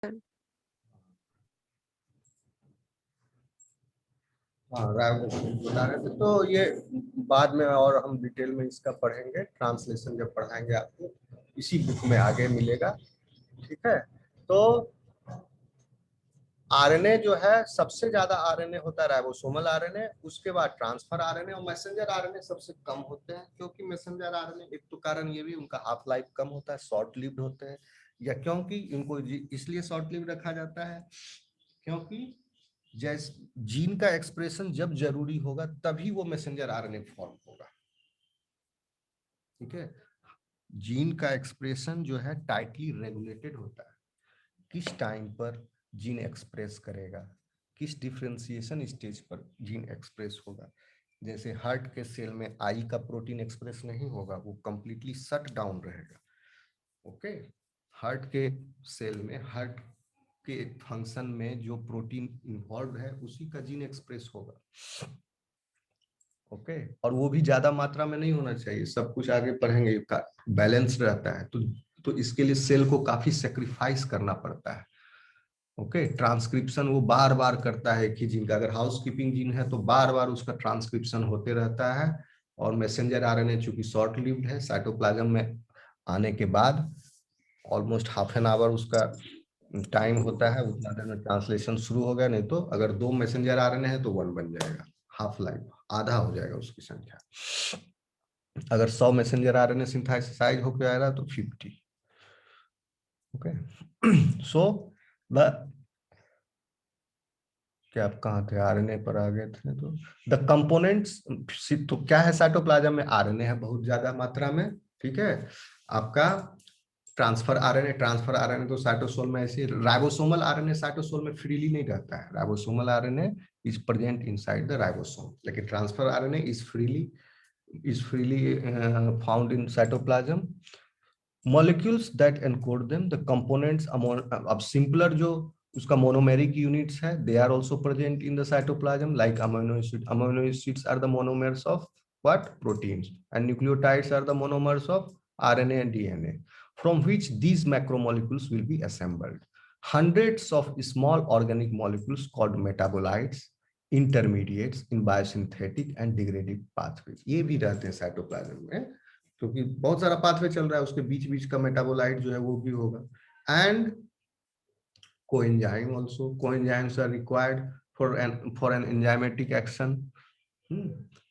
हाँ, बता रहे थे तो ये बाद में और हम डिटेल में इसका पढ़ेंगे, ट्रांसलेशन जब पढ़ाएंगे आपको इसी बुक में आगे मिलेगा। ठीक है, तो आरएनए जो है सबसे ज्यादा आरएनए होता है राइबोसोमल आरएनए, उसके बाद ट्रांसफर आरएनए और मैसेंजर आरएनए सबसे कम होते हैं, क्योंकि मैसेंजर आरएनए एक तो कारण ये भी उनका हाफ लाइफ कम होता है, शॉर्ट लिव्ड होते हैं, या क्योंकि इनको इसलिए शॉर्ट लिव्ड रखा जाता है क्योंकि जैसे जीन का एक्सप्रेशन जब जरूरी होगा तभी वो मैसेंजर आरएनए फॉर्म होगा। ठीक है, जीन का एक्सप्रेशन जो है टाइटली रेगुलेटेड होता है, किस टाइम पर जीन एक्सप्रेस करेगा, किस डिफरेंशिएशन स्टेज पर जीन एक्सप्रेस होगा। जैसे हार्ट के सेल में आई का प्रोटीन एक्सप्रेस नहीं होगा, वो कंप्लीटली शट डाउन रहेगा। ओके, हार्ट के सेल में हार्ट के फंक्शन में जो प्रोटीन इन्वॉल्व है उसी का जीन एक्सप्रेस होगा। ओके, और वो भी ज्यादा मात्रा में नहीं होना चाहिए, सब कुछ आगे पढ़ेंगे, बैलेंस रहता है, तो इसके लिए सेल को काफी सेक्रीफाइस करना पड़ता है। ओके, ट्रांसक्रिप्शन वो बार बार करता है कि जीन का, अगर हाउस कीपिंग जीन है तो बार बार उसका ट्रांसक्रिप्शन होते रहता है। और मैसेंजर आरएनए चूंकि शॉर्ट लिव्ड है, साइटोप्लाज्म में आने के बाद ऑलमोस्ट हाफ एन आवर उसका टाइम होता है, उतना देर में ट्रांसलेशन शुरू हो गया, नहीं तो अगर 2 मैसेंजर आरएनए है तो 1 बन जाएगा, हाफ लाइफ आधा हो जाएगा उसकी संख्या। अगर 100 मैसेंजर आरएनए सिंथेसाइज होकर आ रहा तो 50। ओके, सो क्या आप कहाँ थे, आरएनए पर आ गए थे। तो द कंपोनेंट्स, तो क्या है साइटोप्लाज्म में, आरएनए है बहुत ज्यादा मात्रा में। ठीक है, आपका ट्रांसफर आरएनए तो साइटोसोल में, ऐसे राइबोसोमल आरएनए साइटोसोल में फ्रीली नहीं रहता है, ribosomal RNA is present inside the ribosome, लेकिन transfer RNA is freely found in cytoplasm. Molecules that encode them, the components, अब सिंपलर जो उसका मोनोमेरिक यूनिट्स है, they are also present in the cytoplasm, like amino acids are the monomers of what proteins, and nucleotides are the monomers of RNA and DNA, from which these macromolecules will be assembled. Hundreds of small organic molecules called metabolites, intermediates in biosynthetic and degradative pathways, ये भी रहते हैं cytoplasm में, क्योंकि बहुत सारा pathway चल रहा है, उसके बीच बीच का मेटाबोलाइट जो है वो भी होगा। And coenzyme also, coenzymes are required for an enzymatic action।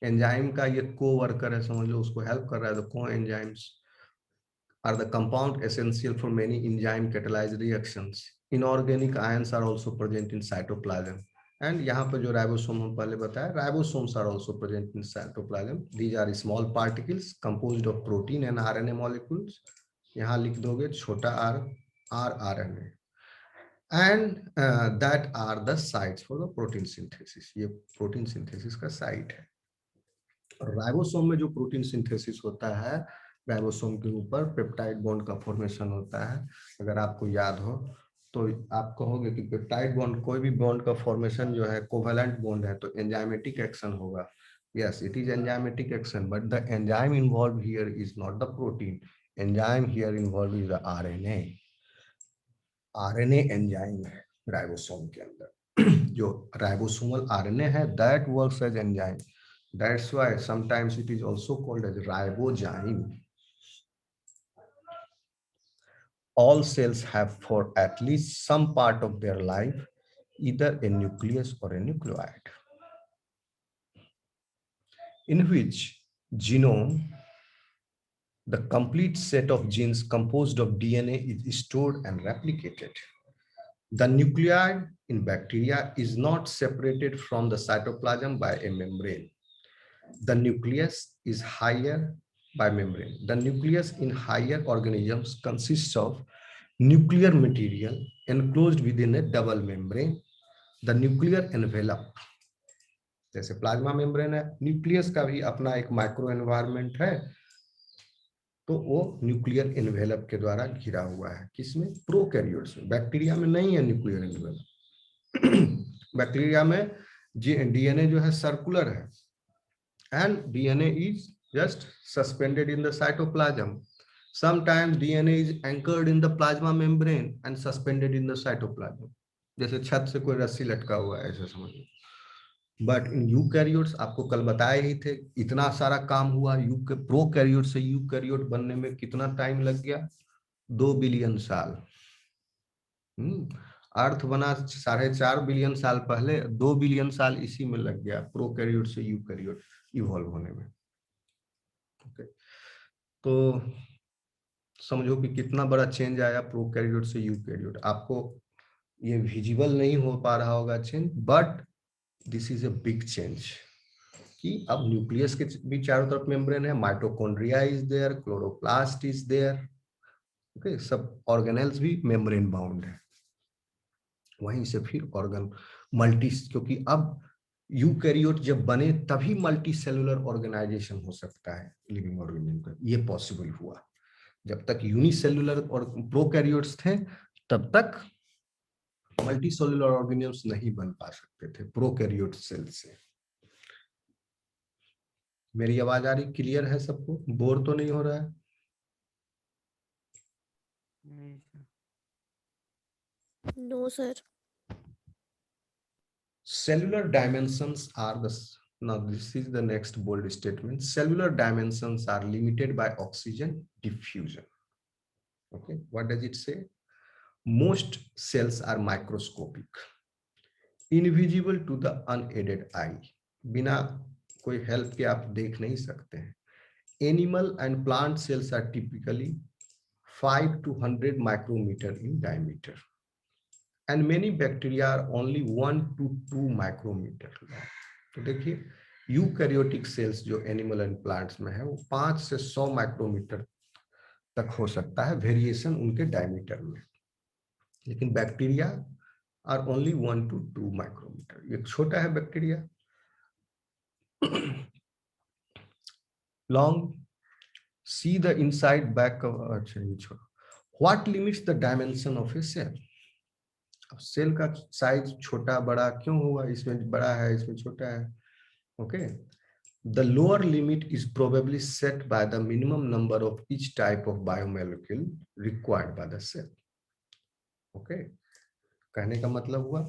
Enzyme का ये को वर्कर है, समझ लो, उसको हेल्प कर रहा है। तो coenzymes are the compound essential for many enzyme catalyzed reactions। Inorganic ions are also present in cytoplasm। And यहाँ पर जो राइबोसोम हम पहले बताया, ribosomes are also present in cytoplasm. These are small particles composed of protein and RNA molecules. यहाँ लिख दोगे छोटा R, RNA, and that are the sites for the protein synthesis. ये प्रोटीन सिंथेसिस का साइट है। राइबोसोम में जो protein synthesis होता है, राइबोसोम के ऊपर पेप्टाइड बॉन्ड का फॉर्मेशन होता है। अगर आपको याद हो तो आप कहोगे कि पेप्टाइड बॉन्ड, कोई भी बॉन्ड का फॉर्मेशन जो है कोवेलेंट बॉन्ड है तो एंजाइमेटिक एक्शन होगा। yes, it is enzymatic action, but the enzyme involved here is not the protein, enzyme here involved is the RNA। RNA enzyme है राइबोसोम के अंदर। जो राइबोसोमल RNA है, that works as enzyme, that's why sometimes it is also called as ribozyme। All cells have for at least some part of their life either a nucleus or a nucleoid, in which genome, the complete set of genes composed of DNA, is stored and replicated। The nucleus in bacteria is not separated from the cytoplasm by a membrane। The nucleus is higher by membrane। The nucleus in higher organisms consists of nuclear material enclosed within a double membrane। The nuclear envelope, जैसे plasma membrane है, nucleus का भी अपना एक micro environment है, तो वो nuclear envelope के द्वारा घिरा हुआ है। किसमें? प्रोकैरियोट्स में। बैक्टीरिया में नहीं है न्यूक्लियर एनवेलप। बैक्टीरिया में डीएनए जो है सर्कुलर है, and DNA is just suspended in the cytoplasm. Sometimes DNA is anchored in the plasma membrane and suspended in the cytoplasm. जैसे छत से कोई रस्सी लटका हुआ है, ऐसे समझ लो. बट इन यूकैरियोट्स, आपको कल बताए ही थे, इतना सारा काम हुआ. प्रोकैरियोट से यूकैरियोट बनने में कितना टाइम लग गया? 2 बिलियन साल. अर्थ बना 4.5 बिलियन साल पहले, 2 बिलियन साल इसी में लग गया प्रोकैरियोट से यूकैरियोट इवॉल्व होने में. ओके, तो समझो कि कितना बड़ा चेंज आया प्रोकैरियोट से यूकैरियोट. आपको ये विजिबल नहीं हो पा रहा होगा change, but this is a big change. कि अब न्यूक्लियस के भी चारों तरफ मेम्ब्रेन है, mitochondria is there, chloroplast is there. Okay, सब ऑर्गेनेल्स भी मेम्ब्रेन बाउंड है. वहीं से फिर ऑर्गन मल्टी, क्योंकि अब यूकैरियोट जब बने तभी मल्टी सेलुलर ऑर्गेनाइजेशन हो सकता है लिविंग ऑर्गेनिज्म का. ये पॉसिबल हुआ. जब तक यूनिसेलुलर और प्रोकैरियोट्स थे तब तक मल्टी सेलुलर ऑर्गेनिजम्स नहीं बन पा सकते थे प्रोकैरियोट सेल से. मेरी आवाज आ रही? क्लियर है सबको? बोर तो नहीं हो रहा है? No sir. Cellular dimensions are the, now this is the next bold statement, cellular dimensions are limited by oxygen diffusion. Okay, what does it say? Most cells are microscopic, invisible to the unaided eye. बिना कोई help के आप देख नहीं सकते हैं. Animal and plant cells are typically 5 to 100 micrometer in diameter. And many bacteria are only 1 to 2 micrometer long. तो देखिए, यूकैरियोटिक सेल्स जो एनिमल एंड प्लांट्स में है वो 5 से 100 माइक्रोमीटर तक हो सकता है, वेरिएशन उनके डायमीटर में. लेकिन bacteria are only 1 to 2 micrometre. ये छोटा है bacteria. Long, see the inside back. अच्छा, ये छोड़ो. What limits the dimension of a cell? अब सेल का साइज छोटा बड़ा क्यों हुआ? इसमें बड़ा है, इसमें छोटा है. Okay, the lower limit is probably set by the minimum number of each type of biomolecule required by the cell. Okay, कहने का मतलब हुआ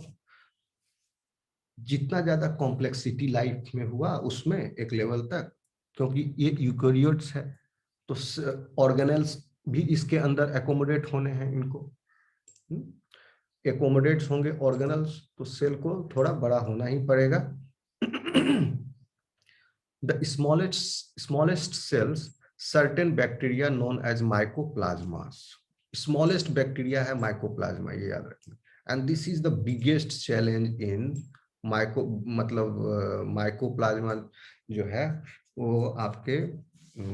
जितना ज्यादा कॉम्प्लेक्सिटी लाइफ में हुआ उसमें एक लेवल तक, क्योंकि ये यूकैरियोट्स है तो ऑर्गेनेल्स भी इसके अंदर एकोमोडेट होने हैं. इनको एकोमोडेट्स होंगे ऑर्गेनल्स तो सेल को थोड़ा बड़ा होना ही पड़ेगा. The smallest cells, certain bacteria known as mycoplasmas. Smallest bacteria है mycoplasma, ये याद रखना. And this is the biggest challenge in मतलब mycoplasma जो है वो आपके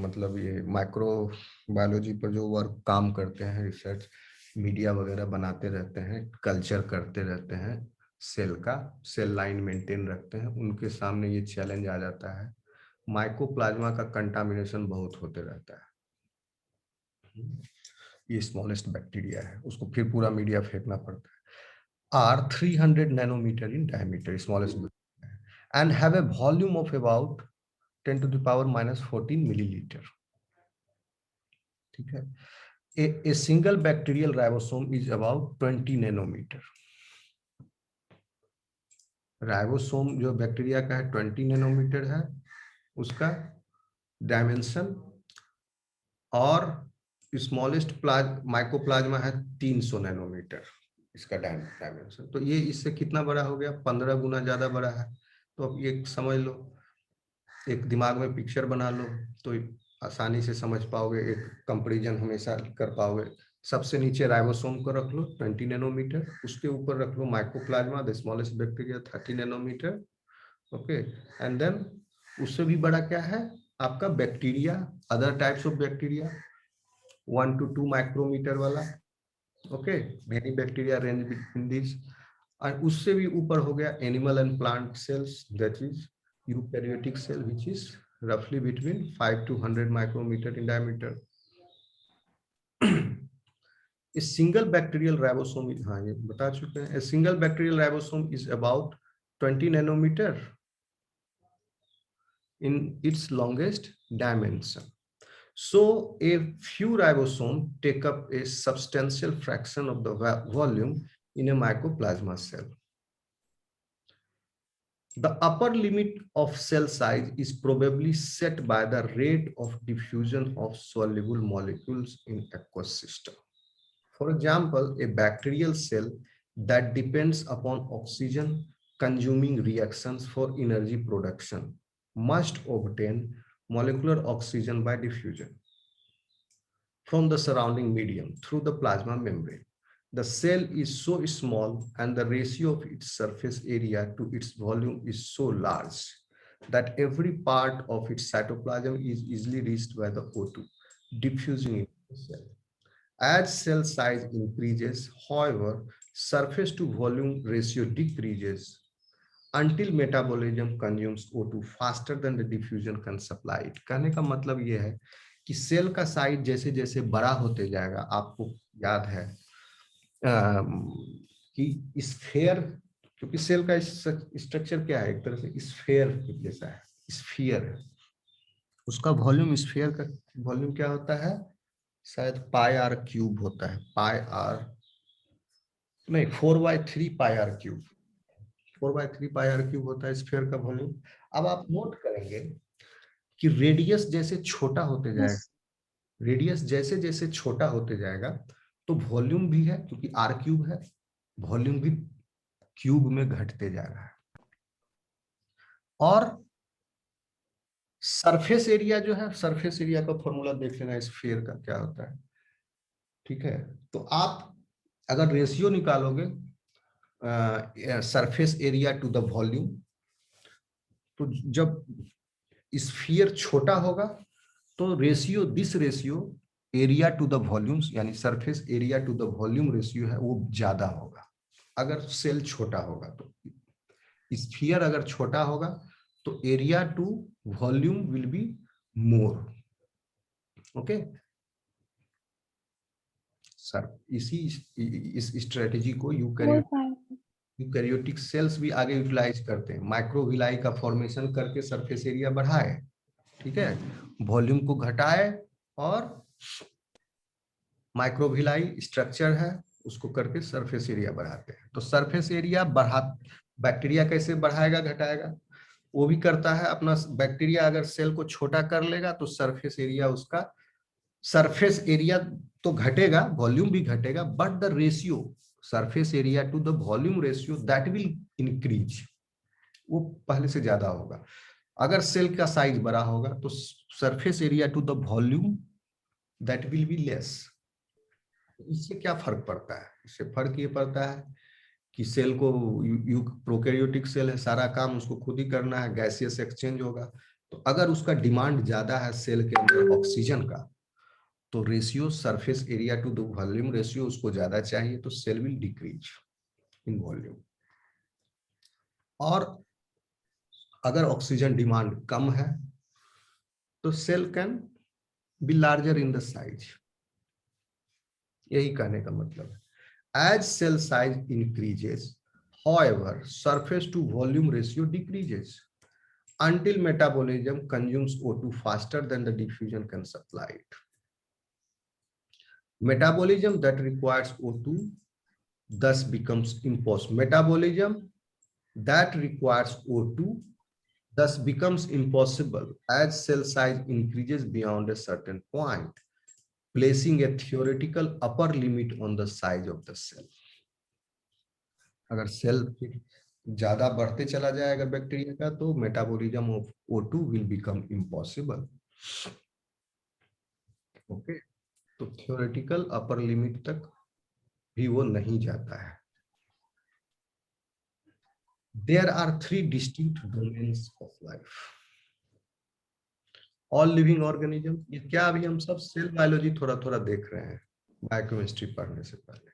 मतलब ये माइक्रो बायोलॉजी पर जो वर्क काम करते हैं, रिसर्च मीडिया वगैरह बनाते रहते हैं, कल्चर करते रहते हैं, सेल का सेल लाइन मेंटेन रखते हैं, उनके सामने ये चैलेंज आ जाता है. माइकोप्लाज्मा का कंटामिनेशन बहुत होते रहता है. ये स्मॉलेस्ट बैक्टीरिया है, उसको फिर पूरा मीडिया फेंकना पड़ता है. Are 300 nanometre in diameter, smallest bacteria, and have a volume of about 10 to the power minus 14 millilitre. ठीक है. A single bacterial ribosome is about 20 nanometre. Ribosome जो बैक्टीरिया का है 20 नैनोमीटर है उसका डायमेंशन, और स्मॉलेस्ट माइकोप्लाज्मा है 300 नैनोमीटर इसका डायमेंशन. तो ये इससे कितना बड़ा हो गया? 15 गुना ज्यादा बड़ा है. तो अब ये समझ लो, एक दिमाग में पिक्चर बना लो तो आसानी से समझ पाओगे, एक कंपैरिजन हमेशा कर पाओगे. सबसे नीचे राइबोसोम को रख लो 20 नैनोमीटर, उसके ऊपर रख लो mycoplasma the smallest bacteria 30 nanometre. Okay, and then उससे भी बड़ा क्या है आपका bacteria, other types of bacteria 1 to 2 micrometre वाला. Okay, many bacteria range between this. और उससे भी ऊपर हो गया animal and plant cells, that is eukaryotic cell which is roughly between 5 to 100 micrometer in diameter. A single bacterial ribosome, हाँ ये बता चुके हैं. A single bacterial ribosome is about 20 nanometer in its longest dimension. So a few ribosomes take up a substantial fraction of the volume in a mycoplasma cell. The upper limit of cell size is probably set by the rate of diffusion of soluble molecules in aqueous system. For example, a bacterial cell that depends upon oxygen consuming reactions for energy production must obtain molecular oxygen by diffusion from the surrounding medium through the plasma membrane. The cell is so small and the ratio of its surface area to its volume is so large that every part of its cytoplasm is easily reached by the O2 diffusing into the cell. As cell size increases, however, surface to volume ratio decreases until metabolism consumes O2 faster than the diffusion can supply it. कहने का मतलब ये है कि cell का size जैसे जैसे बड़ा होते जाएगा, आपको याद है कि स्फेयर, क्योंकि सेल का स्ट्रक्चर क्या है, एक तरह से स्फेयर जैसा है, स्फीयर है, उसका वॉल्यूम, स्फीयर का वॉल्यूम क्या होता है, शायद पाई आर क्यूब होता है, पाई आर नहीं 4/3 pi R cube, 4/3 pi R cube होता है स्फीयर का वॉल्यूम। अब आप नोट करेंगे कि रेडियस जैसे छोटा होते जाएगा, रेडियस जैसे जैसे छोटा होते जाएगा तो वॉल्यूम भी है, क्योंकि आर क्यूब है, वॉल्यूम भी क्यूब में घटते जा रहा है। और सरफेस एरिया जो है, सरफेस एरिया का फॉर्मूला देख लेना स्फीयर का क्या होता है, ठीक है। तो आप अगर रेशियो निकालोगे surface area to the volume, तो जब स्फीयर छोटा होगा तो ratio, this ratio area to the volumes यानी surface area to the volume ratio है वो ज्यादा होगा अगर सेल छोटा होगा। तो स्फीयर अगर छोटा होगा तो area to volume will be more. Okay sir, इस स्ट्रेटेजी को यूकैरियोटिक सेल्स भी आगे यूटिलाइज करते हैं। माइक्रोविलाई का फॉर्मेशन करके सरफेस एरिया बढ़ाए, ठीक है, वॉल्यूम को घटाए, और माइक्रोविलाई स्ट्रक्चर है उसको करके सरफेस एरिया बढ़ाते हैं। तो सरफेस एरिया बैक्टीरिया कैसे बढ़ाएगा घटाएगा, वो भी करता है अपना। बैक्टीरिया अगर सेल को छोटा कर लेगा तो सरफेस एरिया, उसका सरफेस एरिया तो घटेगा, वॉल्यूम भी घटेगा, but the ratio surface area to the volume ratio that will increase, वो पहले से ज्यादा होगा। अगर सेल का साइज बड़ा होगा तो surface area to the volume that will be less. इससे क्या फर्क पड़ता है, इससे फर्क ये पड़ता है कि सेल को, प्रोकैरियोटिक सेल है, सारा काम उसको खुद ही करना है, गैसियस एक्सचेंज होगा। तो अगर उसका डिमांड ज्यादा है सेल के अंदर ऑक्सीजन का, तो ratio surface area to the volume ratio उसको ज्यादा चाहिए, तो cell will decrease in volume. और अगर ऑक्सीजन डिमांड कम है तो cell can be larger in the size. यही कहने का मतलब है। As cell size increases, however, surface to volume ratio decreases until metabolism consumes O2 faster than the diffusion can supply it. Metabolism that requires O2 thus becomes impossible. Metabolism that requires O2 thus becomes impossible as cell size increases beyond a certain point, placing a theoretical upper limit on the size of the cell. अगर cell ज्यादा बढ़ते चला जाएगा bacteria का तो metabolism of O2 will become impossible. Okay, तो theoretical upper limit तक भी वो नहीं जाता है। There are 3 distinct domains of life. All living organism, ये क्या अभी हम सब सेल बायोलॉजी थोड़ा थोड़ा देख रहे हैं बायोकेमिस्ट्री पढ़ने से पहले।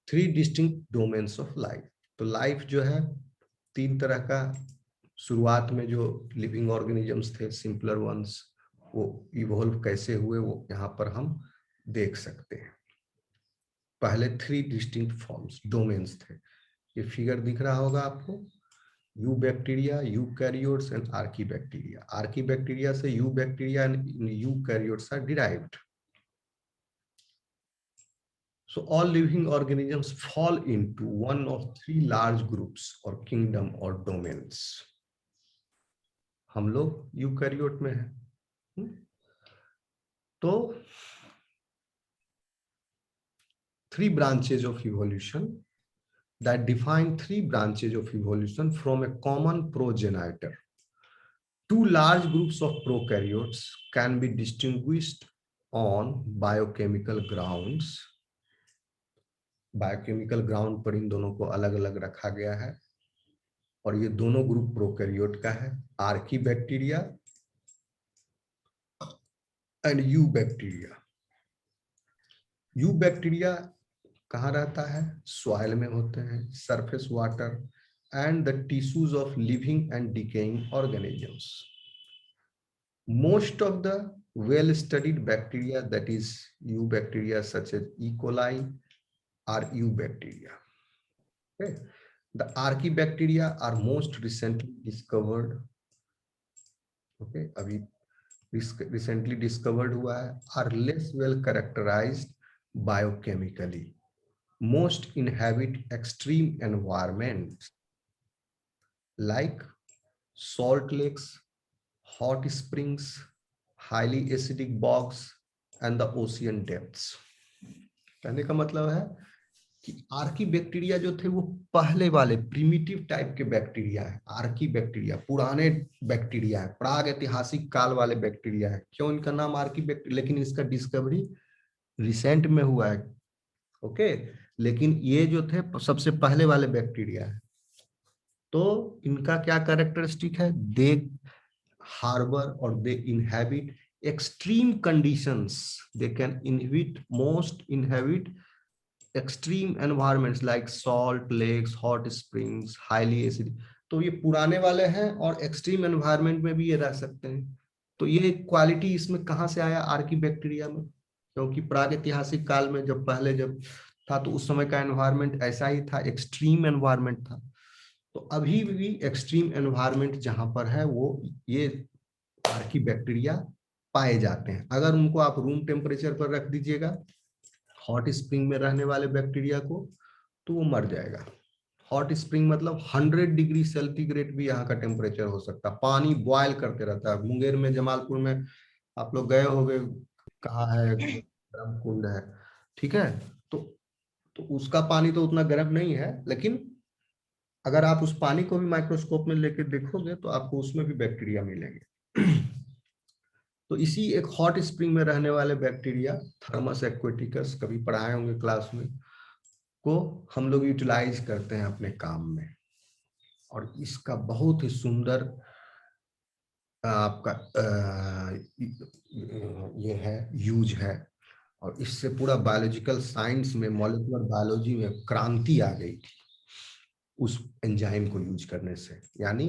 3 डिस्टिंक्ट डोमेन्स ऑफ लाइफ। तो लाइफ जो है 3 तरह का, शुरुआत में जो लिविंग ऑर्गेनिजम्स थे, सिंपलर वंस, वो इवॉल्व कैसे हुए वो यहाँ पर हम देख सकते हैं। पहले 3 डिस्टिंक्ट फॉर्म्स, डोमेन्स थे। ये फिगर दिख रहा होगा आपको, eubacteria, eukaryotes and archaebacteria. Archaebacteria से eubacteria and eukaryotes are derived. So all living organisms fall into one of three large groups or kingdom or domains. हम लोग यूकैरियोट में हैं. तो three branches of evolution that define three branches of evolution from a common progenitor. Two large groups of prokaryotes can be distinguished on biochemical grounds. Biochemical ground पर इन दोनों को अलग अलग रखा गया है और ये दोनों ग्रुप प्रोकैरियोट का है, आर्कीबैक्टीरिया एंड यूबैक्टीरिया. यूबैक्टीरिया कहाँ रहता है? सॉइल में होते हैं, surface water and the tissues of living and decaying organisms. Most of the well-studied bacteria, that is eubacteria such as E. coli, are eubacteria. Okay. The archaebacteria are most recently discovered. Okay, अभी recently discovered हुआ है. Are less well characterized biochemically. Most inhabit extreme environments like salt lakes, hot springs, highly acidic bogs and the ocean depths. कहने का मतलब है कि Archie bacteria जो थे वो पहले वाले प्रिमिटिव टाइप के बैक्टीरिया है. आर्की बैक्टीरिया पुराने बैक्टीरिया है, प्राग ऐतिहासिक काल वाले बैक्टीरिया है. क्यों इनका नाम आर्की बैक्टीरिया? लेकिन इसका डिस्कवरी रिसेंट में हुआ है. ओके, लेकिन ये जो थे सबसे पहले वाले बैक्टीरिया है. तो इनका क्या कैरेक्टरिस्टिक है? दे harbor or they inhabit extreme conditions. They can inhabit extreme environments like salt lakes, hot springs, highly acidic. तो ये पुराने वाले हैं और एक्सट्रीम एनवायरनमेंट में भी ये रह सकते हैं. तो ये क्वालिटी इसमें कहाँ से आया? आर्की बैक्टीरिया में. क्योंकि प्रागैतिहासिक काल में जब था तो उस समय का एनवायरनमेंट ऐसा ही था, एक्सट्रीम एनवायरनमेंट था. तो अभी भी एक्सट्रीम एनवायरनमेंट जहां पर है वो ये आर्की बैक्टीरिया पाए जाते हैं. अगर उनको आप रूम टेम्परेचर पर रख दीजिएगा, हॉट स्प्रिंग में रहने वाले बैक्टीरिया को, तो वो मर जाएगा. हॉट स्प्रिंग मतलब 100 डिग्री सेंटीग्रेड भी यहाँ का टेम्परेचर हो सकता है. पानी बॉयल करते रहता है. मुंगेर में, जमालपुर में आप लोग गए होंगे, कहाँ है गर्म कुंड है, ठीक है. तो उसका पानी तो उतना गर्म नहीं है, लेकिन अगर आप उस पानी को भी माइक्रोस्कोप में लेके देखोगे तो आपको उसमें भी बैक्टीरिया मिलेंगे. तो इसी एक हॉट स्प्रिंग में रहने वाले बैक्टीरिया, थर्मस एक्वेटिकस, कभी पढ़ाए होंगे क्लास में, को हम लोग यूटिलाइज करते हैं अपने काम में. और इसका बहुत ही सुंदर आपका ये है, यूज है. और इससे पूरा बायोलॉजिकल साइंस में, मॉलिक्यूलर बायोलॉजी में क्रांति आ गई थी उस एंजाइम को यूज करने से. यानी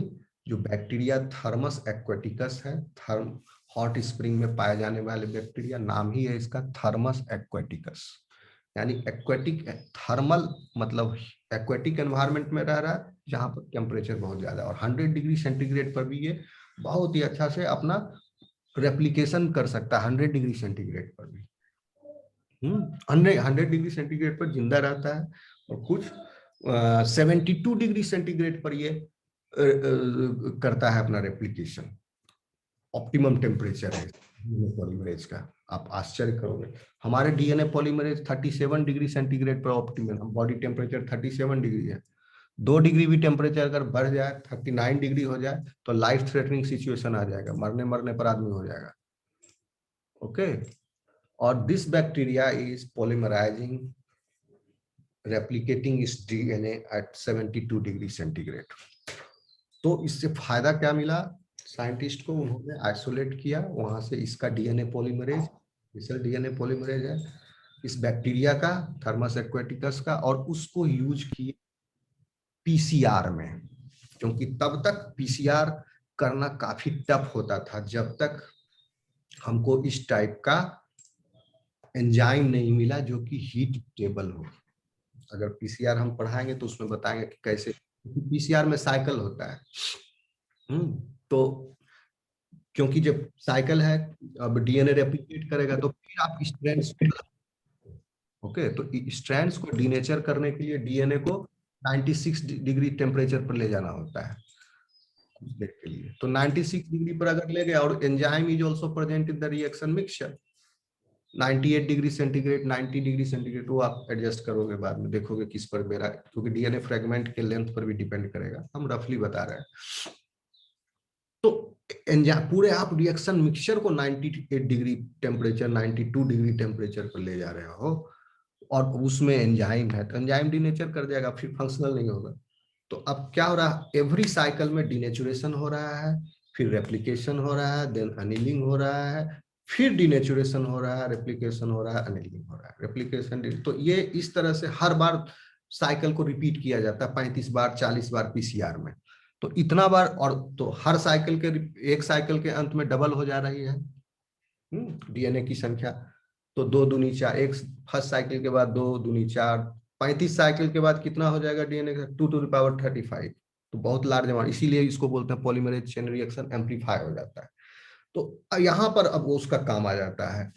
जो बैक्टीरिया थर्मस एक्वेटिकस है, हॉट स्प्रिंग में पाए जाने वाले बैक्टीरिया, नाम ही है इसका थर्मस एक्वेटिकस. यानी एक्वेटिक, थर्मल मतलब एक्वेटिक एनवायरनमेंट में रह रहा है जहां पर टेम्परेचर बहुत ज्यादा, और 100 डिग्री सेंटीग्रेड पर भी ये बहुत ही अच्छा से अपना रेप्लिकेशन कर सकता है. 100 डिग्री सेंटीग्रेड पर भी 100 डिग्री सेंटीग्रेड पर जिंदा रहता है. और कुछ 72 डिग्री सेंटीग्रेड पर ये करता है अपना रेप्लिकेशन. ऑप्टिमम टेम्परेचर है पॉलीमरेज का. आप आश्चर्य करोगे, हमारे डीएनए पॉलीमरेज 37 डिग्री सेंटीग्रेड पर ऑप्टिमम. बॉडी टेम्परेचर 37 डिग्री है. 2 डिग्री भी टेम्परेचर अगर बढ़ जाए, 39 डिग्री हो जाए, तो लाइफ थ्रेटनिंग सिचुएशन आ जाएगा, मरने पर आदमी हो जाएगा. ओके. और this bacteria is polymerising, replicating its DNA at 72 degree centigrade. तो इससे फायदा क्या मिला साइंटिस्ट को? उन्होंने आइसोलेट किया वहां से इसका DNA polymerase, special DNA polymerase है इस बैक्टीरिया का, थर्मस एक्वेटिकस का, और उसको यूज किया पीसीआर में. क्योंकि तब तक पीसीआर करना काफी टफ होता था जब तक हमको इस टाइप का एंजाइम नहीं मिला जो कि हीट टेबल हो. अगर पीसीआर हम पढ़ाएंगे तो उसमें बताएंगे कि कैसे पीसीआर में साइकिल होता है। तो क्योंकि जब साइकिल है, अब डीएनए रेप्लिकेट करेगा तो फिर आप स्ट्रैंड्स, ओके, तो स्ट्रैंड्स को डीनेचर करने के लिए डीएनए को 96 डिग्री टेम्परेचर पर ले जाना होता है कुछ देर के लिए। तो 96 डिग्री पर अगर ले गया, और enzyme is also present in the reaction mixture 98 degree centigrade, 90 degree centigrade, वो आप एडजस्ट करोगे बाद में, देखोगे किस पर मेरा, क्योंकि डीएनए फ्रेगमेंट के लेंथ पर भी डिपेंड करेगा, हम रफली बता रहे हैं। तो पूरे आप रिएक्शन मिक्सचर को 98 डिग्री टेम्परेचर, 92 डिग्री टेम्परेचर पर ले जा रहे हो, और उसमें एंजाइम है, तो एंजाइम डीनेचर कर जाएगा, फिर फंक्शनल नहीं होगा। तो अब क्या हो रहा है, एवरी साइकिल में डीनेचुरेशन हो रहा है, फिर रेप्लिकेशन हो रहा है, देन अनिलिंग हो रहा है, फिर डीनेचुरेशन हो रहा है, रेप्लिकेशन हो रहा है, अनिलिंग हो रहा है, रेप्लिकेशन। तो ये इस तरह से हर बार साइकिल को रिपीट किया जाता है 35 बार 40 बार पीसीआर में। तो इतना बार, और तो हर साइकिल के, एक साइकिल के अंत में डबल हो जा रही है डीएनए की संख्या। तो 2 दूनी 4, एक फर्स्ट साइकिल के बाद 2 दूनी 4, 35 साइकिल के बाद कितना हो जाएगा डीएनए का, 2⁵35। तो बहुत लार्ज अमाउंट, इसीलिए इसको बोलते हैं पॉलीमरेज चेन रिएक्शन एम्पलीफाई हो जाता है। तो यहाँ पर अब वो उसका काम आ जाता है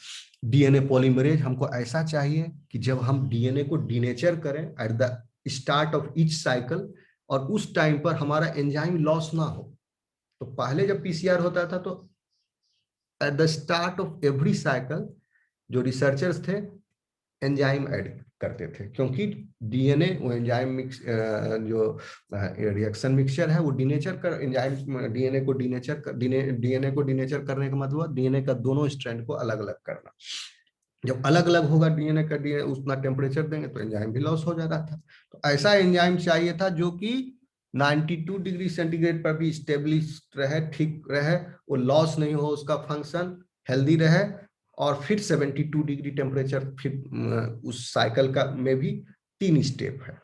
डीएनए पॉलीमरेज। हमको ऐसा चाहिए कि जब हम डीएनए को डीनेचर करें at the start of each cycle, और उस टाइम पर हमारा एंजाइम लॉस ना हो। तो पहले जब पीसीआर होता था तो at the start of every cycle जो रिसर्चर्स थे एंजाइम ऐड करते थे, क्योंकि डीएनए वो एंजाइम मिक्स, जो रिएक्शन मिक्सचर है वो डीनेचर कर, एंजाइम डीएनए को डीएनए को डीनेचर करने का मतलब डीएनए का दोनों स्ट्रैंड को अलग अलग करना। जब अलग अलग होगा डीएनए का, डीएनए उतना टेम्परेचर देंगे तो एंजाइम भी लॉस हो जाता था। तो ऐसा एंजाइम चाहिए था जो कि 92 डिग्री सेंटीग्रेड पर भी स्टेब्लिश रहे, ठीक रहे, वो लॉस नहीं हो, उसका फंक्शन हेल्दी रहे, और फिर 72 डिग्री टेम्परेचर, फिर उस साइकिल का में भी 3 स्टेप है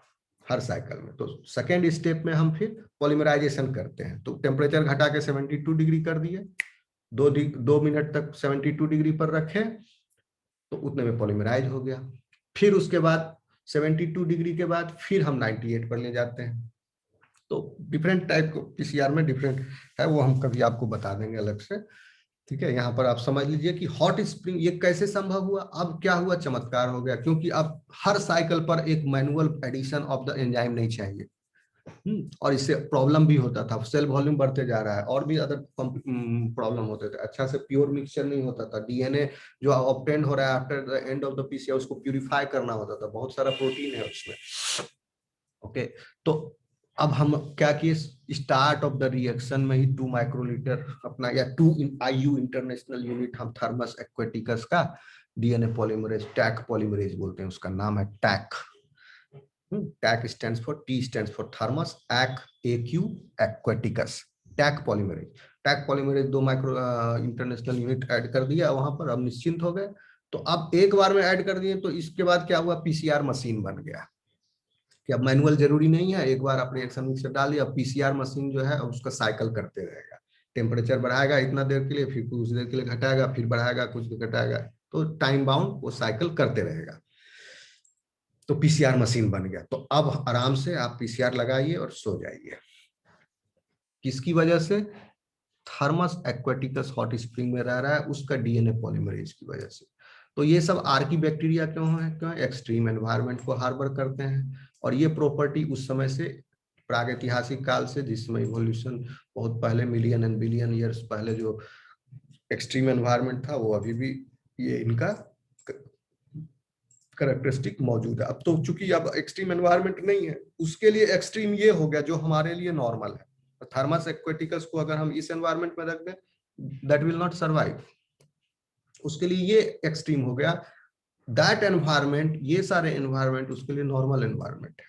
हर साइकिल में। तो सेकेंड स्टेप में हम फिर पॉलीमराइजेशन करते हैं, तो टेम्परेचर घटा के 72 डिग्री कर दिए, 2 मिनट तक 72 डिग्री पर रखें, तो उतने में पॉलीमराइज हो गया। फिर उसके बाद 72 डिग्री के बाद फिर हम 98 पर ले जाते हैं। तो डिफरेंट टाइप को पीसीआर में डिफरेंट है, वो हम कभी आपको बता देंगे अलग से। ठीक है, यहाँ पर आप समझ लीजिए कि हॉट स्प्रिंग ये कैसे संभव हुआ। अब क्या हुआ, चमत्कार हो गया, क्योंकि अब हर साइकिल पर एक manual addition of the enzyme नहीं चाहिए। और इससे प्रॉब्लम भी होता था, सेल वॉल्यूम बढ़ते जा रहा है, और भी अदर प्रॉब्लम होते थे, अच्छा से प्योर मिक्सचर नहीं होता था, डीएनए जो ऑब्टेन हो रहा है after the end of the PCR उसको प्यूरिफाई करना होता था, बहुत सारा प्रोटीन है उसमें। ओके, तो अब हम क्या किए, स्टार्ट ऑफ द रिएक्शन में ही 2 माइक्रोलीटर अपना, या 2 IU इंटरनेशनल यूनिट, हम थर्मस एक्वेटिकस का डीएनए पॉलीमरेज, टैक पॉलीमरेज बोलते हैं, उसका नाम है Taq. Taq stands for, T stands for Thermus, AQ aquaticus, Taq polymerase. Taq polymerase 2 micro international unit add कर दिया वहां पर, अब निश्चिंत हो गए। तो अब एक बार में ऐड कर दिए, तो इसके बाद क्या हुआ, पीसीआर मशीन बन गया कि अब मैनुअल जरूरी नहीं है, एक बार आप रिएक्शन मिक्सर डालिए, अब पीसीआर मशीन जो है उसका साइकिल करते रहेगा, टेम्परेचर बढ़ाएगा इतना देर के लिए, फिर कुछ देर के लिए घटाएगा, फिर बढ़ाएगा, कुछ देर घटाएगा, तो टाइम बाउंड वो साइकिल करते रहेगा। तो पीसीआर मशीन बन गया। तो अब आराम से आप पीसीआर लगाइए और सो जाइए। किसकी वजह से, थर्मस एक्वेटिकस हॉट स्प्रिंग में रह रहा है, उसका डीएनए पॉलीमरेज की वजह से। तो ये सब आर्की बैक्टीरिया क्यों है, क्यों एक्सट्रीम एनवायरनमेंट को हार्बर करते हैं, और ये प्रॉपर्टी उस समय से, प्रागैतिहासिक काल से, जिसमें इवोल्यूशन बहुत पहले, मिलियन एंड बिलियन ईयर्स पहले जो एक्सट्रीम एनवायरनमेंट था, वो अभी भी ये इनका कैरेक्टरिस्टिक मौजूद है। अब तो चूंकि अब एक्सट्रीम एनवायरनमेंट नहीं है, उसके लिए एक्सट्रीम ये हो गया जो हमारे लिए नॉर्मल है। थर्मस एक्वेटिकस को अगर हम इस एनवायरनमेंट में रख दें, दैट विल नॉट सर्वाइव, उसके लिए ये एक्सट्रीम हो गया। दैट एनवायरनमेंट, ये सारे एनवायरनमेंट उसके लिए नॉर्मल एनवायरनमेंट है।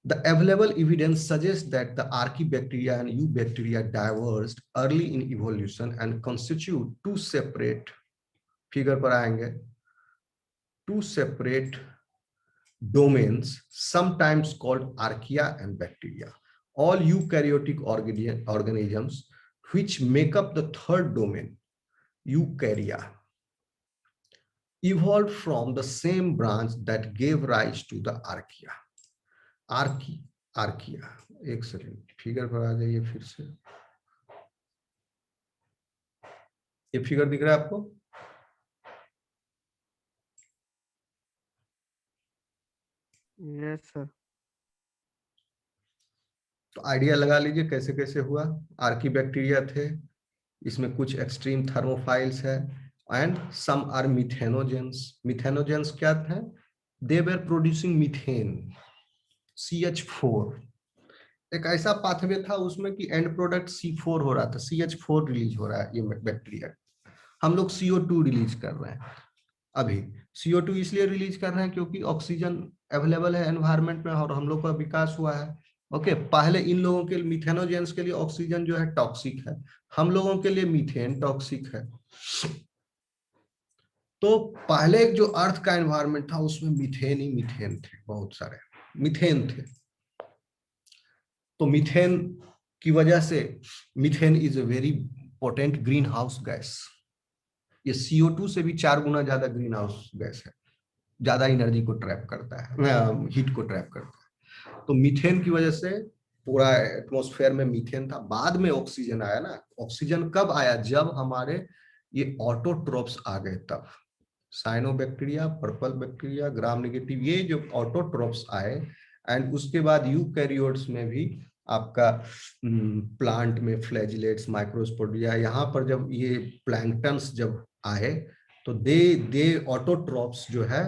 The available evidence suggests that the archaebacteria and eubacteria diverged early in evolution and constitute 2 separate, figure पर आएंगे, 2 separate domains, sometimes called archaea and bacteria. All eukaryotic organisms which make up the third domain, eukarya, evolved from the same branch that gave rise to the archaea. Archaea. एक second, figure पर आ जाइए फिर से। ये figure दिख रहा है आपको? Yes sir. तो आइडिया लगा लीजिए कैसे कैसे हुआ। आर्की बैक्टीरिया थे, इसमें कुछ एक्सट्रीम थर्मोफाइल्स है, and some are methanogens. Methanogens क्या थे? They were producing methane, CH4। एक ऐसा पाथवे था उसमें कि एंड प्रोडक्ट C4 हो रहा था, CH4 रिलीज हो रहा है ये बैक्टीरिया। हम लोग CO2 रिलीज कर रहे हैं अभी। CO2 इसलिए रिलीज कर रहे हैं क्योंकि ऑक्सीजन अवेलेबल है एनवायरनमेंट में और हम लोग का विकास हुआ है। ओके, पहले इन लोगों के मिथेनोजेंस के लिए ऑक्सीजन जो है टॉक्सिक है, हम लोगों के लिए मीथेन टॉक्सिक है। तो पहले जो अर्थ का एनवायरनमेंट था उसमें मीथेन ही मीथेन थे, बहुत सारे मीथेन थे। तो मीथेन की वजह से, methane is a very potent green house gas. ये CO2 से भी 4 गुना ज्यादा ग्रीन हाउस गैस है, ज्यादा एनर्जी को ट्रैप करता है, हीट को ट्रैप करता है। तो मीथेन की वजह से पूरा एटमॉस्फेयर में मीथेन था। बाद में ऑक्सीजन आया ना। ऑक्सीजन कब आया? जब हमारे ये ऑटोट्रोप्स आ गए तब। Cyanobacteria, purple bacteria, gram negative, ये जो ऑटोट्रोप्स आए, एंड उसके बाद यूकैरियोट्स में भी आपका प्लांट में फ्लैजिलेट्स, माइक्रोस्पोडिया, यहाँ पर जब ये प्लैंक्टन्स जब आए तो दे ऑटोट्रोप्स जो है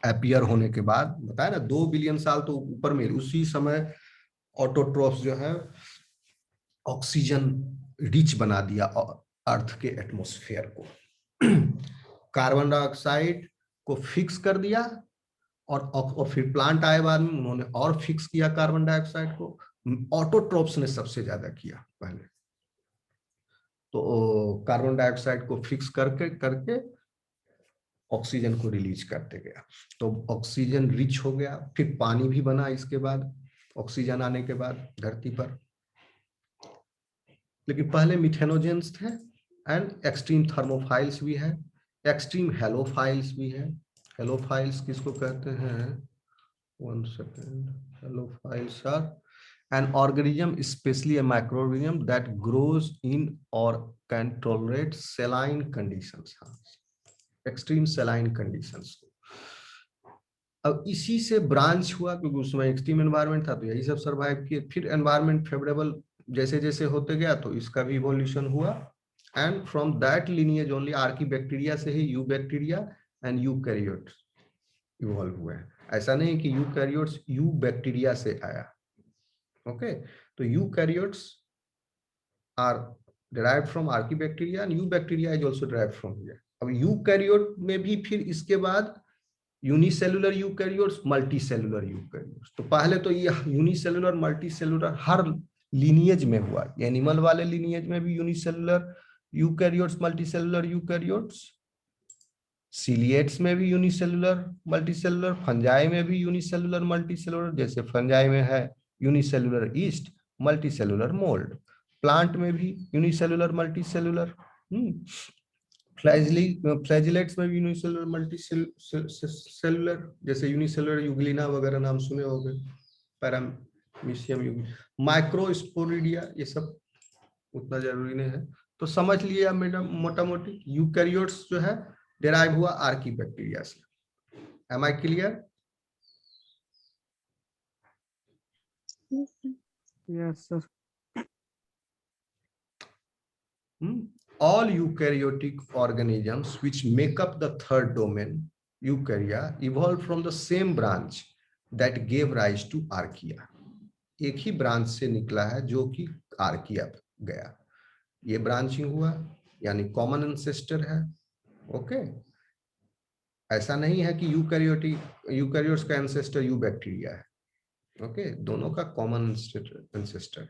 अपीयर होने के बाद, बताया ना 2 बिलियन साल तो ऊपर में, उसी समय ऑटोट्रोप्स जो है ऑक्सीजन रिच बना दिया अर्थ के एटमॉस्फेयर को। कार्बन डाइऑक्साइड को फिक्स कर दिया, और फिर प्लांट आए बाद में, उन्होंने और फिक्स किया कार्बन डाइऑक्साइड को। ऑटोट्रोप्स ने सबसे ज्यादा किया पहले। तो कार्बन डाइऑक्साइड को फिक्स करके करके ऑक्सीजन को रिलीज करते गया, तो ऑक्सीजन रिच हो गया। फिर पानी भी बना इसके बाद, ऑक्सीजन आने के बाद धरती पर। लेकिन पहले मिथेनोजेंस थे, एंड एक्सट्रीम थर्मोफाइल्स भी है, एक्सट्रीम हेलोफाइल्स भी है। हेलोफाइल्स किसको कहते हैं? 1 second. Halophiles are an organism, especially a microorganism that grows in or can tolerate saline conditions, extreme saline conditions. अब इसी से ब्रांच हुआ, क्योंकि उसमें एक्सट्रीम एनवायरनमेंट था तो यही सब सर्वाइव किए। फिर एनवायरनमेंट फेवरेबल जैसे जैसे होते गया तो इसका भी इवोल्यूशन हुआ, and from that lineage only archaebacteria से ही eubacteria and eukaryotes evolve हुए हैं। ऐसा नहीं कि यूकैरियोट्स यू बैक्टीरिया से आया। ओके, तो eukaryotes are derived from archaebacteria and eubacteria is also derived from here. अब यूकैरियोट में भी फिर इसके बाद यूनिसेलुलर यूकैरियोट्स, मल्टीसेलुलर यूकैरियोट्स। तो पहले तो ये यूनिसेलुलर मल्टीसेलुलर हर लिनिएज में हुआ। एनिमल वाले लिनिएज में भी यूनिसेलुलर यूकैरियोट्स, मल्टीसेलुलर यूकैरियोट्स, सीलिएट्स में भी यूनिसेलुलर मल्टीसेलुलर, फंजाई में भी यूनिसेलुलर मल्टीसेलुलर, जैसे फंजाई में है unicellular east, multicellular mould. Plant में भी यूनिसेलुलर मल्टीसेलुलर। फ्लैजिलेट्स में भी यूनिसेलुलर मल्टीसेलुलर, जैसे यूनिसेलुलर यूग्लिना वगैरह नाम सुने होंगे, पैरामीशियम यूग्लिना, माइक्रोस्पोरिडिया, ये सब उतना जरूरी नहीं है। तो समझ लिया मैडम, मोटा मोटी यूकैरियोट्स जो है डेराइव हुआ आर्की बैक्टीरिया से। Am I clear? Yes sir. All eukaryotic organisms which make up the third domain, eukarya, evolved from the same branch that gave rise to archaea. एक ही ब्रांच से निकला है जो कि आर्किया गया। ये ब्रांचिंग हुआ, यानी कॉमन एंसेस्टर है। ओके, ऐसा नहीं है कि यूकैरियोट्स का एंसेस्टर यू बैक्टीरिया है। ओके, दोनों का कॉमन एंसेस्टर है।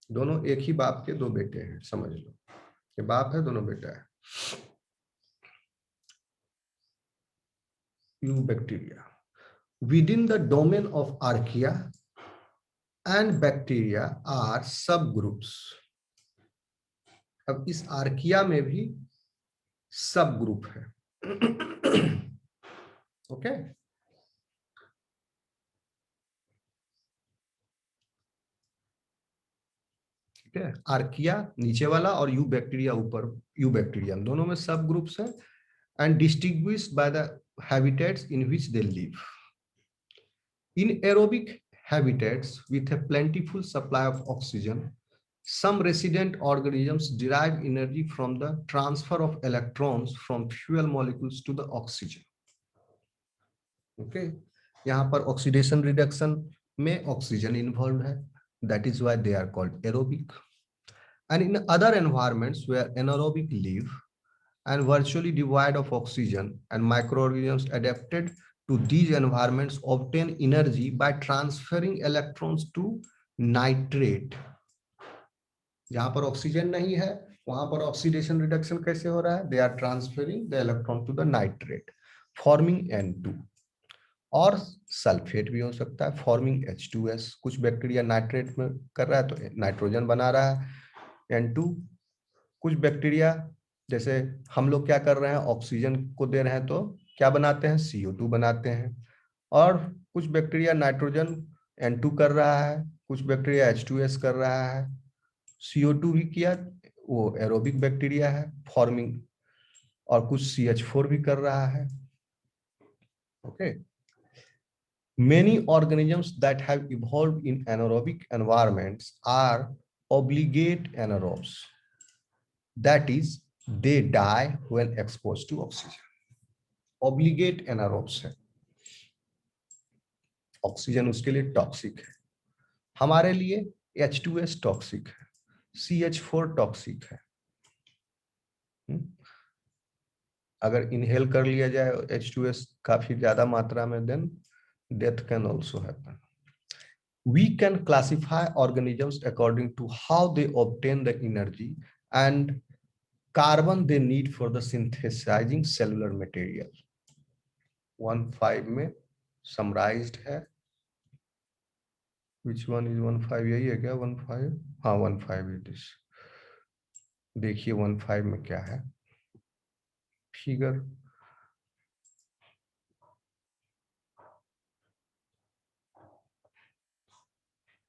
दोनों एक ही बाप के दो बेटे हैं, समझ लो। ये बाप है, दोनों बेटा है। Eubacteria. Within the domain of archaea and bacteria are subgroups. अब इस आर्किया में भी सब ग्रुप है। ओके, ठीक है, आर्किया नीचे वाला और यू बैक्टीरिया ऊपर, यू बैक्टीरियम, दोनों में सब ग्रुप्स है and distinguished by the habitats in which they live. In aerobic habitats with a plentiful supply of oxygen, some resident organisms derive energy from the transfer of electrons from fuel molecules to the oxygen. Okay, यहाँ पर oxidation reduction में oxygen involved है, that is why they are called aerobic. And in other environments where anaerobic live and virtually devoid of oxygen, and microorganisms adapted to these environments obtain energy by transferring electrons to nitrate. जहां पर oxygen नहीं है वहां पर oxidation reduction कैसे हो रहा है? They are transferring the electron to the nitrate forming N2, और सल्फेट भी हो सकता है फॉर्मिंग H2S। कुछ बैक्टीरिया नाइट्रेट में कर रहा है तो नाइट्रोजन बना रहा है N2। कुछ बैक्टीरिया जैसे हम लोग क्या कर रहे हैं, ऑक्सीजन को दे रहे हैं तो क्या बनाते हैं? CO2 बनाते हैं। और कुछ बैक्टीरिया नाइट्रोजन N2 कर रहा है, कुछ बैक्टीरिया H2S कर रहा है, CO2 भी किया, वो एरोबिक बैक्टीरिया है फॉर्मिंग, और कुछ CH4 भी कर रहा है। Okay, many organisms that have evolved in anaerobic environments are obligate anaerobes, that is they die when exposed to oxygen. Obligate anaerobes है, ऑक्सीजन उसके लिए टॉक्सिक है, हमारे लिए H2S टॉक्सिक है, CH4 टॉक्सिक है। अगर इनहेल कर लिया जाए H2S काफी ज्यादा मात्रा में, then death can also happen. We can classify organisms according to how they obtain the energy and carbon they need for the synthesizing cellular material. 1.5 में summarized है। Which one is 1.5? यही है क्या 1.5? हाँ 1.5 it is. देखिए 1.5 में क्या है फिगर।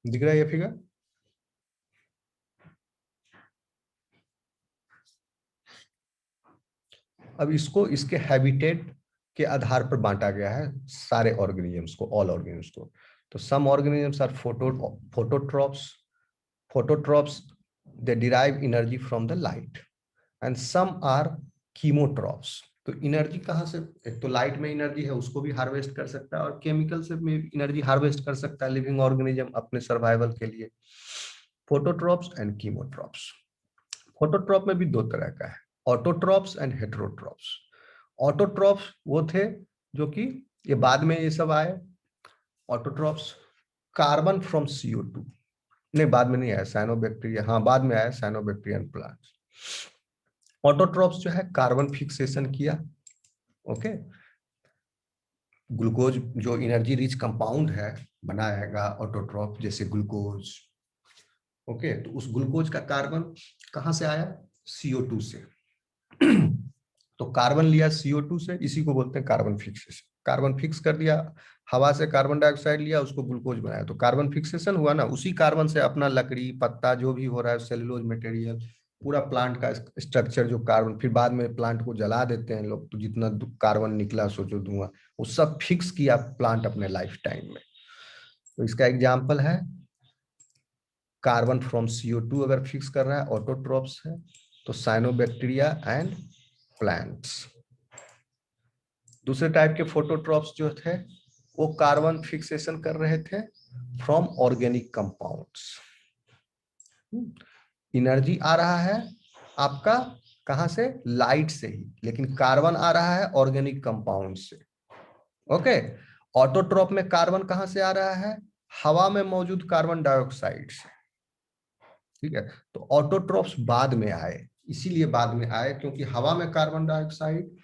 दिख रहा है ये फिगर? अब इसको इसके हैबिटेट के आधार पर बांटा गया है सारे ऑर्गेनिजम्स को, ऑल ऑर्गेनिजम्स को। तो some organisms are phototrophs. Phototrophs they derive energy from the light, and some are chemotrophs. तो एनर्जी कहाँ से? एक तो लाइट में एनर्जी है उसको भी हार्वेस्ट कर सकता है, और केमिकल से भी एनर्जी हार्वेस्ट कर सकता है लिविंग ऑर्गेनिज्म अपने सर्वाइवल के लिए। फोटोट्रॉप्स एंड कीमोट्रॉप्स। फोटोट्रॉप में भी दो तरह का है, ऑटोट्रॉप्स एंड हेटेरोट्रॉप्स। ऑटोट्रॉप्स वो थे जो कि ये बाद में ये सब आए। ऑटोट्रॉप्स कार्बन फ्रॉम CO2, नहीं बाद में नहीं आया, साइनोबैक्टीरिया, हाँ बाद में आया साइनोबैक्टीरिया प्लांट्स। ऑटोट्रॉप्स जो है कार्बन फिक्सेशन किया, ओके, ग्लूकोज जो एनर्जी रिच कंपाउंड है बनाएगा ऑटोट्रॉप, जैसे ग्लूकोज। ओके, तो उस ग्लूकोज का कार्बन कहां से आया? CO2 से। तो कार्बन लिया CO2 से, इसी को बोलते हैं कार्बन फिक्सेशन। कार्बन फिक्स कर दिया, हवा से कार्बन डाइऑक्साइड लिया, उसको ग्लूकोज बनाया, तो कार्बन फिक्सेशन हुआ ना। उसी कार्बन से अपना लकड़ी पत्ता जो भी हो रहा है, सेलुलोज मटेरियल, पूरा प्लांट का स्ट्रक्चर जो कार्बन, फिर बाद में प्लांट को जला देते हैं लोग, तो जितना कार्बन निकला सोचो धुआं, वो सब फिक्स किया प्लांट अपने लाइफ टाइम में। तो इसका एग्जाम्पल है कार्बन फ्रॉम CO2 अगर फिक्स कर रहा है, ऑटोट्रॉप्स है, तो साइनोबैक्टीरिया एंड प्लांट्स। दूसरे टाइप के फोटोट्रॉप्स जो थे वो कार्बन फिक्सेशन कर रहे थे फ्रॉम ऑर्गेनिक कंपाउंड्स। एनर्जी आ रहा है आपका कहां से? लाइट से ही, लेकिन कार्बन आ रहा है ऑर्गेनिक कंपाउंड से। ओके, ऑटोट्रॉप में कार्बन कहां से आ रहा है? हवा में मौजूद कार्बन डाइऑक्साइड से। ठीक है, तो ऑटोट्रॉप्स बाद में आए, इसीलिए बाद में आए क्योंकि हवा में कार्बन डाइऑक्साइड,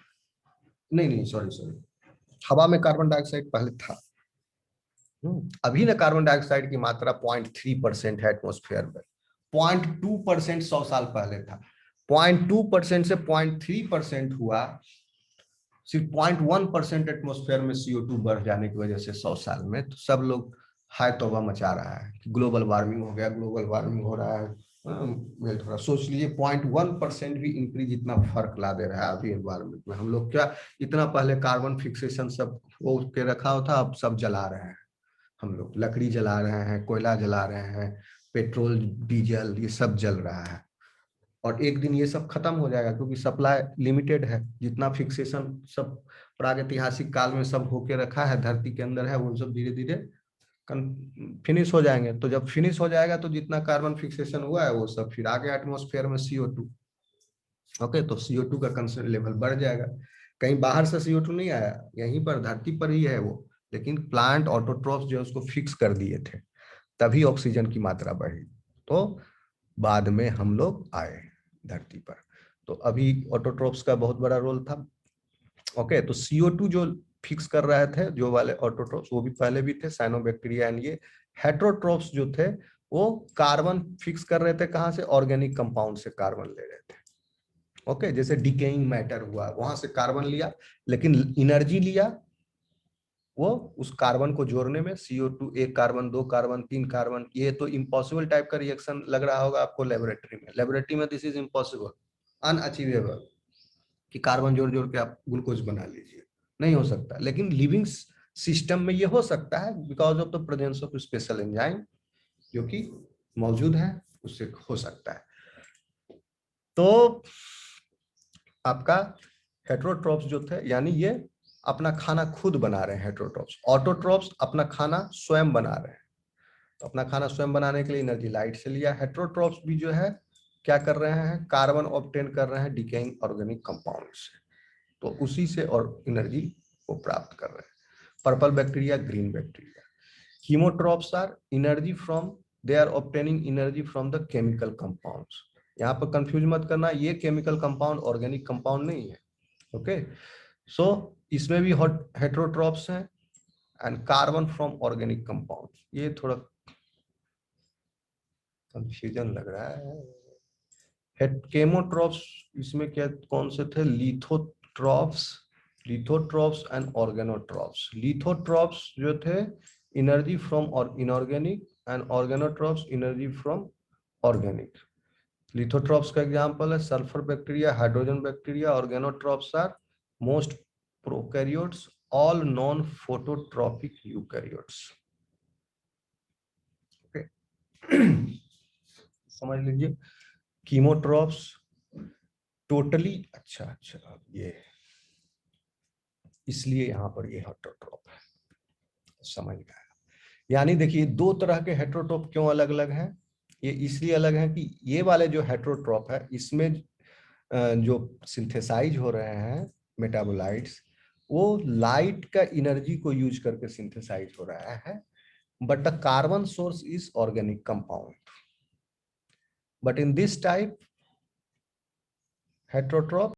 नहीं सॉरी, हवा में कार्बन डाइऑक्साइड पहले था। अभी ना कार्बन डाइऑक्साइड की मात्रा 0.3% है एटमॉस्फेयर में, 0.2% 100 साल पहले था। 0.2% से 0.3% हुआ, सिर्फ 0.1% एटमॉस्फेयर में CO2 बढ़ जाने की वजह से 100 साल में। तो सब लोग हाय तौबा मचा रहा है कि ग्लोबल वार्मिंग हो गया, ग्लोबल वार्मिंग हो रहा है, वेट हो रहा है। सोच लीजिए 0.1% भी इंक्रीज इतना फर्क ला दे रहा है अभी एनवायरमेंट में। हम लोग क्या इतना पहले कार्बन फिक्सेशन सब हो के रखा होता, अब सब जला रहे हैं हम लोग, लकड़ी जला रहे हैं, कोयला जला रहे हैं, पेट्रोल डीजल ये सब जल रहा है। और एक दिन ये सब खत्म हो जाएगा क्योंकि सप्लाई लिमिटेड है। जितना फिक्सेशन सब प्रागैतिहासिक काल में सब होके रखा है धरती के अंदर है, वो सब धीरे धीरे फिनिश हो जाएंगे। तो जब फिनिश हो जाएगा तो जितना कार्बन फिक्सेशन हुआ है वो सब फिर आगे एटमॉस्फेयर में CO2। ओके, तो CO2 का कंसंट्रेट लेवल बढ़ जाएगा। कहीं बाहर से CO2 नहीं आया, यहीं पर धरती पर ही है वो, लेकिन प्लांट ऑटोट्रॉफ्स जो है उसको फिक्स कर दिए थे, तभी ऑक्सीजन की मात्रा बढ़ी। तो बाद में हम लोग आए धरती पर। तो अभी ऑटोट्रॉफ्स का बहुत बड़ा रोल था। ओके, तो CO2 जो फिक्स कर रहे थे जो वाले ऑटोट्रॉफ्स, वो भी पहले भी थे साइनोबैक्टीरिया एंड ये हेट्रोट्रॉफ्स जो थे वो कार्बन फिक्स कर रहे थे। कहां से? ऑर्गेनिक कंपाउंड से कार्बन ले रहे थे। ओके, जैसे डिकेइंग मैटर हुआ वहां से कार्बन लिया, लेकिन एनर्जी लिया वो उस कार्बन को जोड़ने में। CO2 एक कार्बन, दो कार्बन, तीन कार्बन, ये तो इम्पॉसिबल टाइप का रिएक्शन लग रहा होगा आपको लेबोरेटरी में। लेबोरेटरी में दिस इज इम्पॉसिबल, अनअचीवेबल कि कार्बन जोड़ जोड़ के आप ग्लूकोज बना लीजिए, नहीं हो सकता। लेकिन लिविंग सिस्टम में ये हो सकता है because of the presence of special enzyme जो कि मौजूद है, उससे हो सकता है। तो आपका हेट्रोट्रॉप्स जो थे, यानी ये अपना खाना खुद बना रहे हैं हेट्रोट्रॉप्स। ऑटोट्रॉप्स अपना खाना स्वयं बना रहे हैं। तो अपना खाना स्वयं बनाने के लिए एनर्जी लाइट से लिया। हेट्रोट्रॉप्स भी जो है क्या कर रहे हैं? कार्बन ऑब्टेन कर रहे हैं डिकेइंग ऑर्गेनिक कंपाउंड से, तो उसी से और एनर्जी को प्राप्त कर रहे हैं। Purple bacteria, green bacteria. Chemotrophs are energy from, they are obtaining energy from the chemical compounds. यहाँ पर कंफ्यूज मत करना, ये केमिकल कंपाउंड ऑर्गेनिक कंपाउंड नहीं है। ओके, सो इसमें भी हेट्रोट्रॉप्स हैं and carbon from organic compounds. ये थोड़ा कंफ्यूजन लग रहा है। केमोट्रॉप्स इसमें क्या कौन से थे? लिथोट्रॉप्स, लिथोट्रॉप्स एंड ऑर्गेनोट्रॉप्स। लिथोट्रॉप्स जो थे एनर्जी फ्रॉम और inorganic, and organotrophs energy from organic. Lithotrophs का एग्जांपल है sulphur bacteria, hydrogen bacteria. Organotrophs are most prokaryotes, all non phototrophic eukaryotes. Okay, समझ लीजिए। कीमोट्रॉप्स टोटली, अच्छा ये इसलिए यहाँ पर ये हेट्रोट्रॉप है, समझ में आया। यानी देखिए दो तरह के हेट्रोट्रॉप क्यों अलग अलग हैं? ये इसलिए अलग है कि ये वाले जो हेट्रोट्रॉप है इसमें जो सिंथेसाइज हो रहे हैं मेटाबोलाइट्स, वो लाइट का एनर्जी को यूज करके सिंथेसाइज हो रहा है, but the carbon source is organic compound. But in this type heterotroph